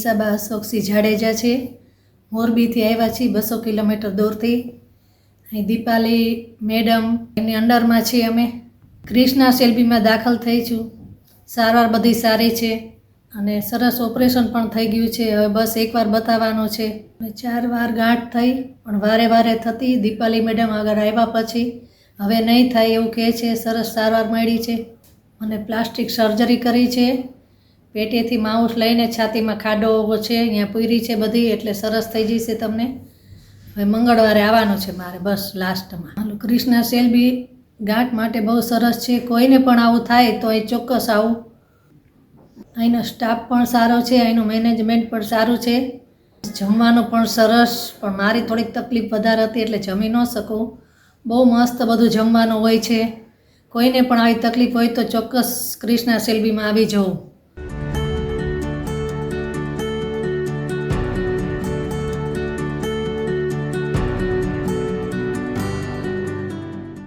ઈશાબા અશોકસિંહ જાડેજા છે। મોરબીથી આવ્યા છીએ 200 કિલોમીટર દૂરથી। અહીં દીપાલી મેડમ એની અંડરમાં છીએ અમે। ક્રિષ્ના સેલ્બીમાં દાખલ થઈ છું। સારવાર બધી સારી છે અને સરસ ઓપરેશન પણ થઈ ગયું છે। હવે બસ એકવાર બતાવવાનું છે। 4 વાર ગાંઠ થઈ પણ વારે વારે થતી। દીપાલી મેડમ આગળ આવ્યા પછી હવે નહીં થાય એવું કહે છે। સરસ સારવાર મળી છે। મને પ્લાસ્ટિક સર્જરી કરી છે। પેટેથી માઉસ લઈને છાતીમાં ખાડો છે, અહીંયા પૂરી છે બધી, એટલે સરસ થઈ જશે તમને। હવે મંગળવારે આવવાનું છે મારે બસ લાસ્ટમાં। ક્રિષ્ના સેલ્બી ગાંઠ માટે બહુ સરસ છે। કોઈને પણ આવું થાય તો એ ચોક્કસ આવું। અહીંનો સ્ટાફ પણ સારો છે, અહીંનું મેનેજમેન્ટ પણ સારું છે। જમવાનું પણ સરસ, પણ મારી થોડીક તકલીફ વધારે હતી એટલે જમી ન શકું। બહુ મસ્ત બધું જમવાનું હોય છે। કોઈને પણ આવી તકલીફ હોય તો ચોક્કસ ક્રિષ્ના સેલ્બીમાં આવી જવું।